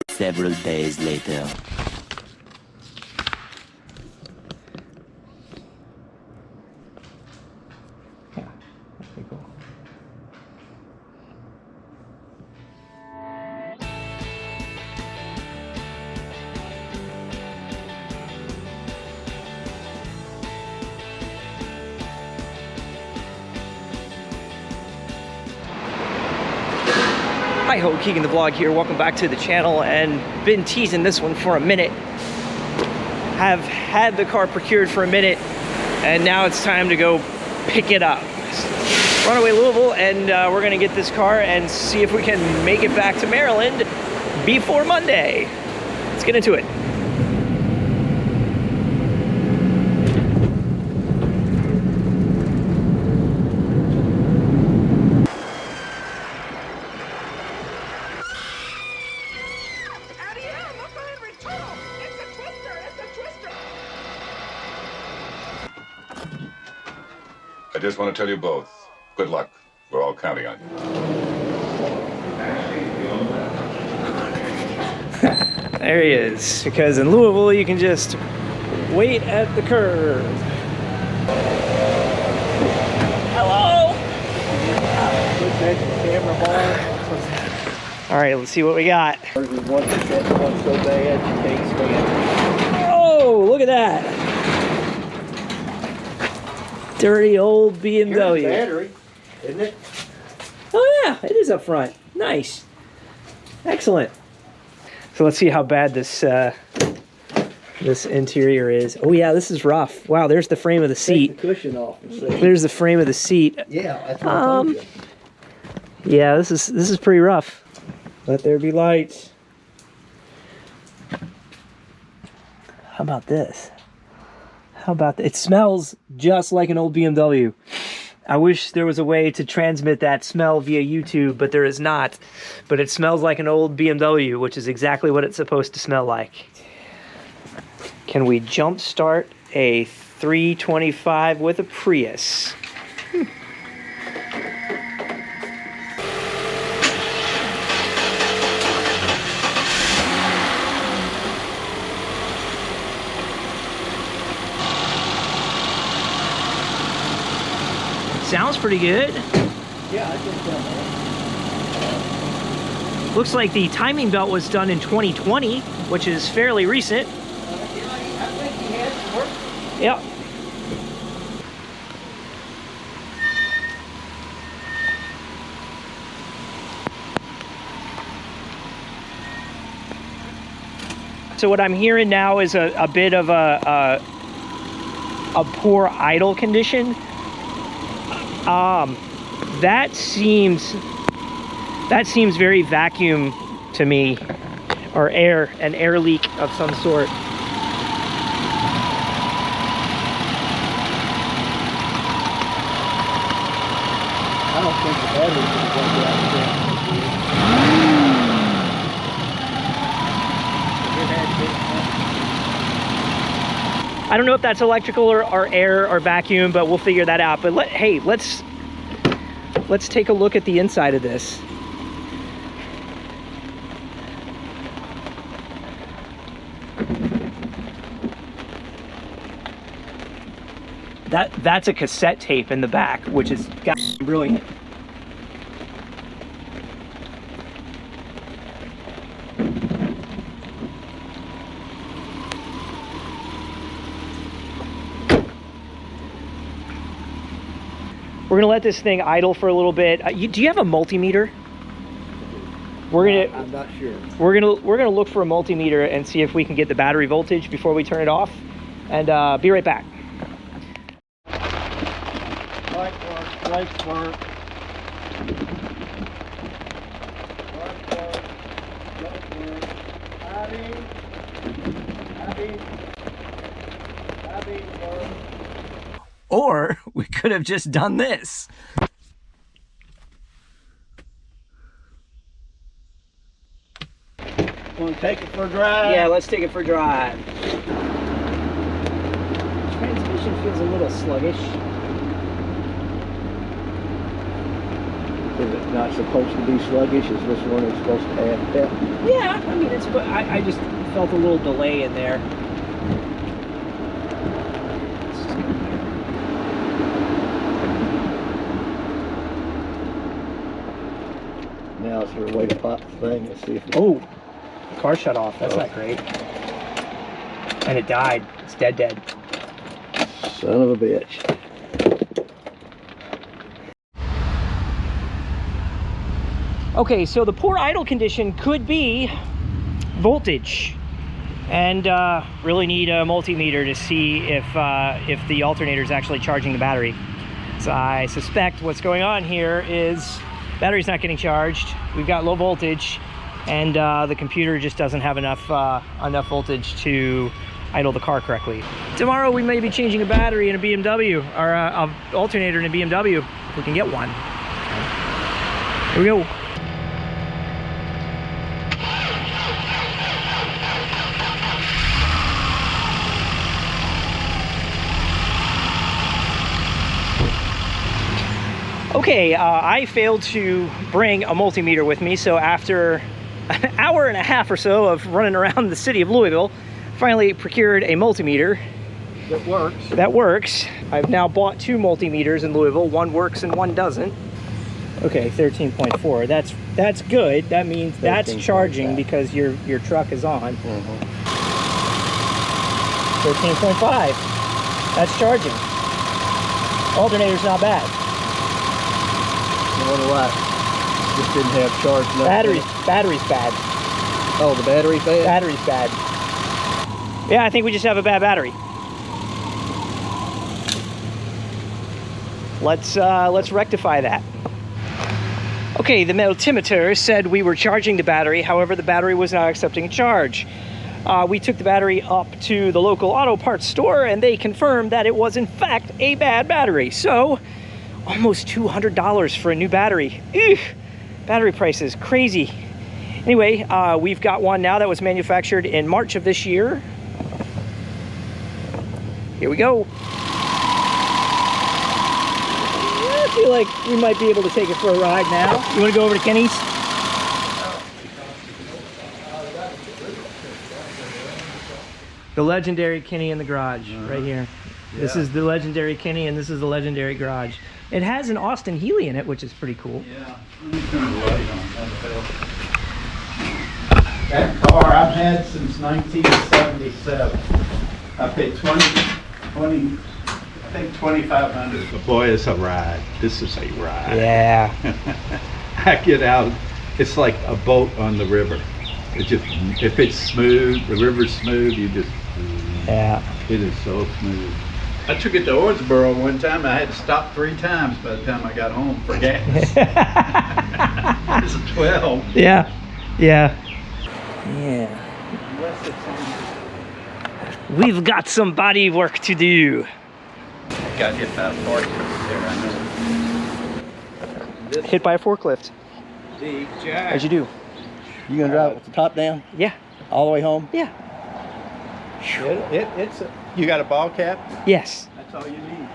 Several days later. Hi ho, Keegan the Vlog here. Welcome back to the channel, and been teasing this one for a minute. Have had the car procured for a minute, and now it's time to go pick it up. Runaway Louisville, and we're gonna get this car and see if we can make it back to Maryland before Monday. Let's get into it. I just want to tell you both, good luck. We're all counting on you. There he is, because in Louisville you can just wait at the curb. Hello! All right, let's see what we got. Oh, look at that. Dirty old BMW. Here's the battery, isn't it? Oh yeah, it is up front. Nice. Excellent. So let's see how bad this this interior is. Oh yeah, this is rough. Wow, there's the frame of the seat. Take the cushion off and see. There's the frame of the seat. Yeah, that's what I told you. Yeah, this is pretty rough. Let there be lights. How about this? How about that? It smells just like an old BMW. I wish there was a way to transmit that smell via YouTube, but there is not. But it smells like an old BMW, which is exactly what it's supposed to smell like. Can we jump start a 325 with a Prius? Sounds pretty good. Yeah, I think so. Looks like the timing belt was done in 2020, which is fairly recent. I think he had some work. Yep. So what I'm hearing now is a bit of a poor idle condition. That seems very vacuum to me, or an air leak of some sort. I don't think the battery's going to go I don't know if that's electrical or air or vacuum, but we'll figure that out. But let's take a look at the inside of this. That's a cassette tape in the back, which is brilliant. We're gonna let this thing idle for a little bit. Do you have a multimeter? I'm not sure. We're gonna look for a multimeter and see if we can get the battery voltage before we turn it off, and be right back. Lights work. Or we could have just done this. Want to take it for a drive? Yeah, let's take it for a drive. Transmission feels a little sluggish. Is it not supposed to be sluggish? Is this one is supposed to have pep? Yeah, I mean, it's. I just felt a little delay in there. Now is there a way to pop the thing and see if it... Oh, the car shut off. That's not great. And it died. It's dead. Son of a bitch. Okay, so the poor idle condition could be voltage, and really need a multimeter to see if the alternator is actually charging the battery. So I suspect what's going on here is battery's not getting charged. We've got low voltage, and the computer just doesn't have enough voltage to idle the car correctly. Tomorrow we may be changing a battery in a BMW, or an alternator in a BMW, if we can get one. Here we go. Okay, I failed to bring a multimeter with me, so after an hour and a half or so of running around the city of Louisville, finally procured a multimeter. That works. I've now bought 2 multimeters in Louisville. One works and one doesn't. Okay, 13.4. That's good. That means that's charging because your truck is on. 13.5. That's charging. Alternator's not bad. I wonder why. Just didn't have charge enough. Battery's bad. Oh, the battery's bad? Battery's bad. Yeah, I think we just have a bad battery. Let's rectify that. Okay, the multimeter said we were charging the battery, however the battery was not accepting a charge. We took the battery up to the local auto parts store and they confirmed that it was in fact a bad battery. So, almost $200 for a new battery. Eugh, battery prices, crazy. Anyway, we've got one now that was manufactured in March of this year. Here we go. I feel like we might be able to take it for a ride now. You want to go over to Kenny's? The legendary Kenny in the garage, right here. Yeah. This is the legendary Kenny, and this is the legendary garage. It has an Austin Healey in it, which is pretty cool. Yeah. That car I've had since 1977. I paid I think $2,500. But boy, it's a ride. This is a ride. Yeah. I get out, it's like a boat on the river. It just, if it's smooth, the river's smooth, you just, yeah. It is so smooth. I took it to Owensboro one time. I had to stop 3 times by the time I got home for gas. It's a 12. Yeah. Yeah. We've got some body work to do. I got hit by a forklift there, I know. Hit by a forklift. The jack. As you do. You gonna drive it with the top down? Yeah. All the way home? Yeah. You got a ball cap? Yes. That's all you need.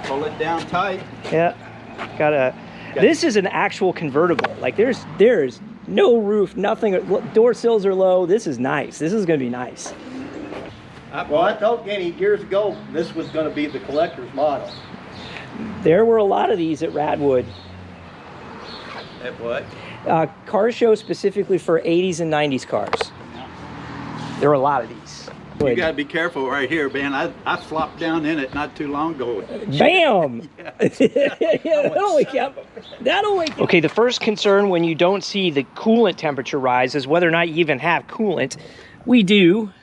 Pull it down tight. Yeah. This is an actual convertible. Like there's no roof, nothing. Door sills are low. This is nice. This is gonna be nice. Well, I told Kenny years ago this was going to be the collector's model. There were a lot of these at Radwood. At what? Car show specifically for 80s and 90s cars. There were a lot of these. You got to be careful right here, man. I flopped down in it not too long ago. Bam! That only kept. Okay, the first concern when you don't see the coolant temperature rise is whether or not you even have coolant. We do.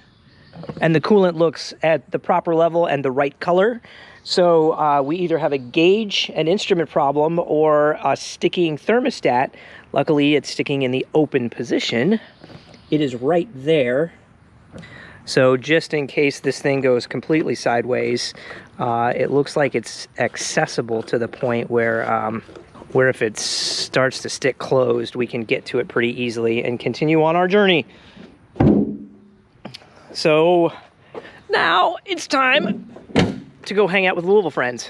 And the coolant looks at the proper level and the right color. So we either have a gauge, an instrument problem, or a sticking thermostat. Luckily, it's sticking in the open position. It is right there. So just in case this thing goes completely sideways, it looks like it's accessible to the point where if it starts to stick closed, we can get to it pretty easily and continue on our journey. So now it's time to go hang out with Louisville friends.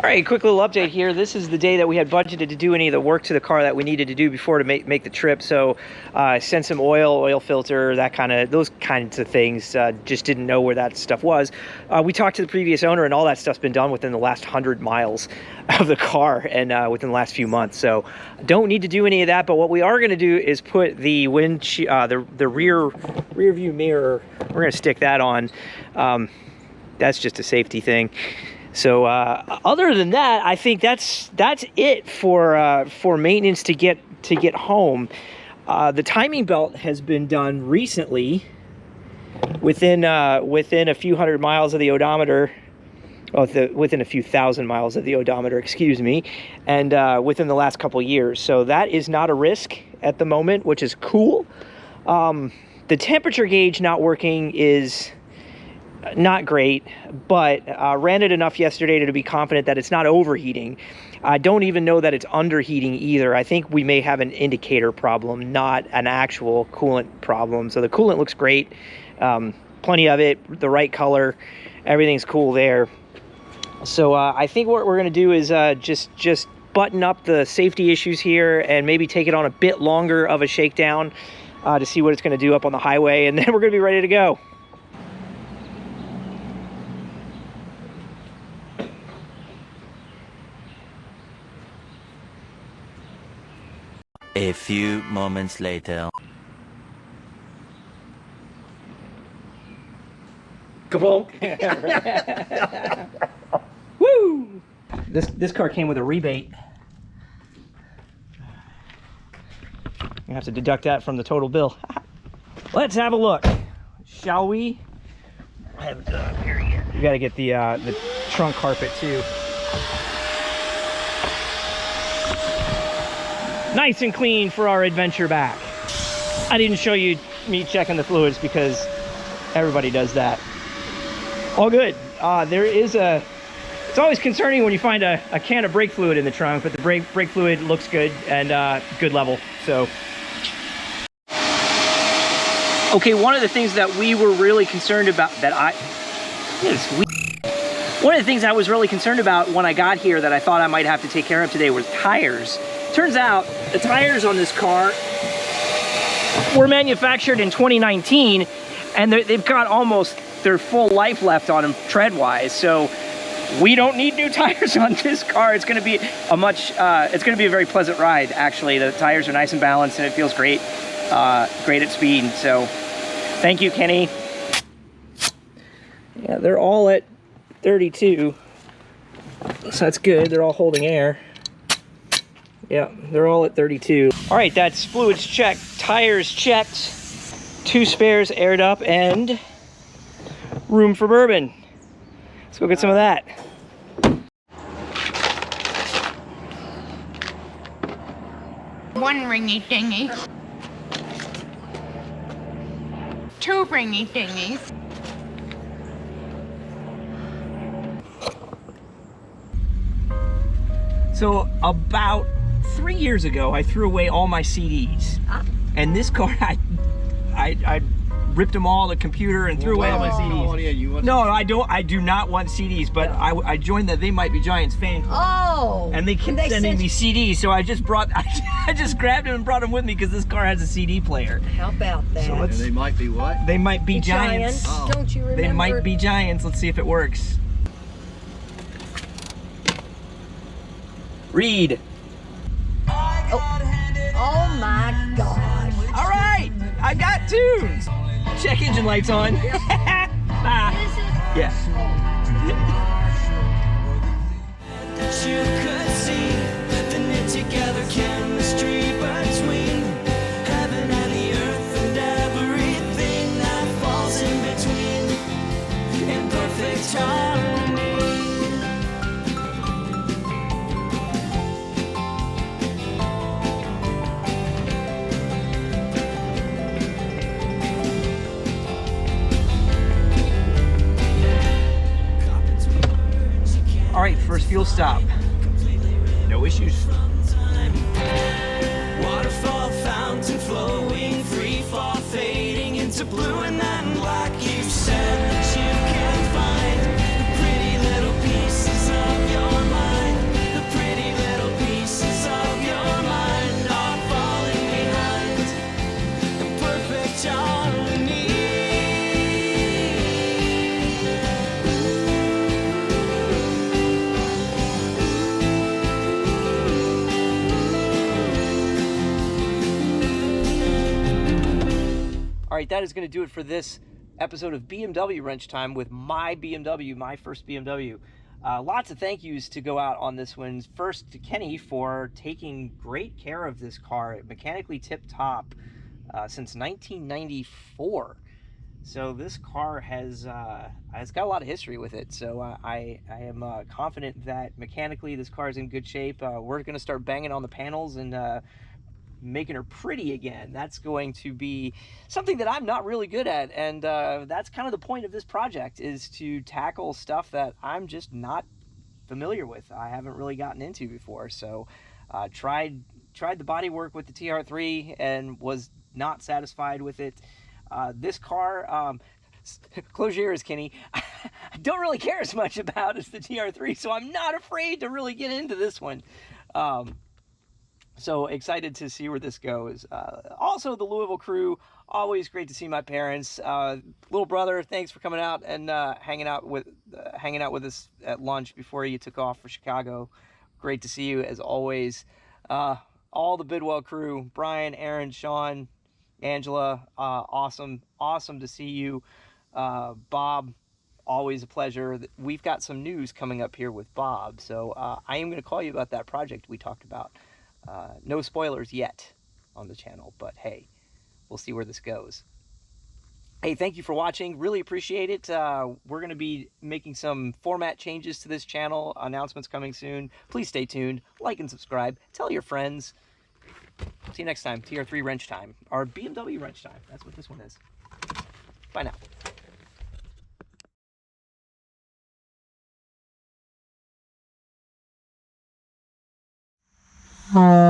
right, quick little update here. This is the day that we had budgeted to do any of the work to the car that we needed to do before to make the trip. So sent some oil filter, those kinds of things. Just didn't know where that stuff was. We talked to the previous owner, and all that stuff's been done within the last 100 miles of the car and within the last few months. So don't need to do any of that. But what we are going to do is put the the rear view mirror. We're going to stick that on. That's just a safety thing. So other than that, I think that's it for maintenance to get home. The timing belt has been done recently, within a few hundred miles of the odometer, within a few thousand miles of the odometer, excuse me, and within the last couple years. So that is not a risk at the moment, which is cool. The temperature gauge not working is not great, but ran it enough yesterday to be confident that it's not overheating. I don't even know that it's underheating either. I think we may have an indicator problem, not an actual coolant problem. So the coolant looks great, plenty of it, the right color, everything's cool there. So I think what we're gonna do is just button up the safety issues here and maybe take it on a bit longer of a shakedown to see what it's gonna do up on the highway, and then we're gonna be ready to go. A few moments later. Kabonk. Woo! This car came with a rebate. You have to deduct that from the total bill. Let's have a look, shall we? I haven't done it up here yet. You got to get the trunk carpet too. Nice and clean for our adventure back. I didn't show you me checking the fluids because everybody does that. All good. It's always concerning when you find a can of brake fluid in the trunk, but the brake fluid looks good and good level. So, okay, one of the things that we were really concerned about one of the things I was really concerned about when I got here that I thought I might have to take care of today was tires. Turns out the tires on this car were manufactured in 2019, and they've got almost their full life left on them tread-wise. So we don't need new tires on this car. It's going to be a very pleasant ride. Actually, the tires are nice and balanced, and it feels great, great at speed. So thank you, Kenny. Yeah, they're all at 32, so that's good. They're all holding air. Yeah, they're all at 32. All right, that's fluids checked, tires checked, 2 spares aired up, and room for bourbon. Let's go get some of that. One ringy dingy. 2 ringy dingies. So about 3 years ago, I threw away all my CDs, and this car, I ripped them all, the computer, and threw away all my CDs. No, I do not want CDs, but I joined the They Might Be Giants fan club. Oh! And they kept sending me CDs, so I just grabbed them and brought them with me because this car has a CD player. How about that? So They might be what? They Might Be Giants. Oh. Don't you remember? They Might Be Giants. Let's see if it works. Read. Oh my gosh. All right, I got tunes. Check engine lights on. Yeah. That you could see the knit together chemistry between heaven and the earth and everything that falls in between in perfect harmony. All right, first fuel stop. No issues. Waterfall fountain flowing, free fall fading into blue and then black. You said that you can find the pretty little pieces of your mind. right, that is going to do it for this episode of BMW Wrench Time with my BMW, my first BMW. Lots of thank yous to go out on this one. First to Kenny for taking great care of this car, mechanically tip-top since 1994. So this car has got a lot of history with it. So I am confident that mechanically this car is in good shape. We're going to start banging on the panels and making her pretty again. That's going to be something that I'm not really good at, and that's kind of the point of this project, is to tackle stuff that I'm just not familiar with. I haven't really gotten into before. So tried the body work with the TR3 and was not satisfied with it. This car, close your ears, Kenny, I don't really care as much about as the TR3, so I'm not afraid to really get into this one. So excited to see where this goes. Also, the Louisville crew, always great to see my parents. Little brother, thanks for coming out and hanging out with us at lunch before you took off for Chicago. Great to see you as always. All the Bidwell crew, Brian, Aaron, Sean, Angela, awesome to see you. Bob, always a pleasure. We've got some news coming up here with Bob, so I am going to call you about that project we talked about. No spoilers yet on the channel, but hey, we'll see where this goes. Hey, thank you for watching. Really appreciate it. We're going to be making some format changes to this channel. Announcements coming soon. Please stay tuned. Like and subscribe. Tell your friends. See you next time. TR3 Wrench Time. Or BMW Wrench Time. That's what this one is. Bye now.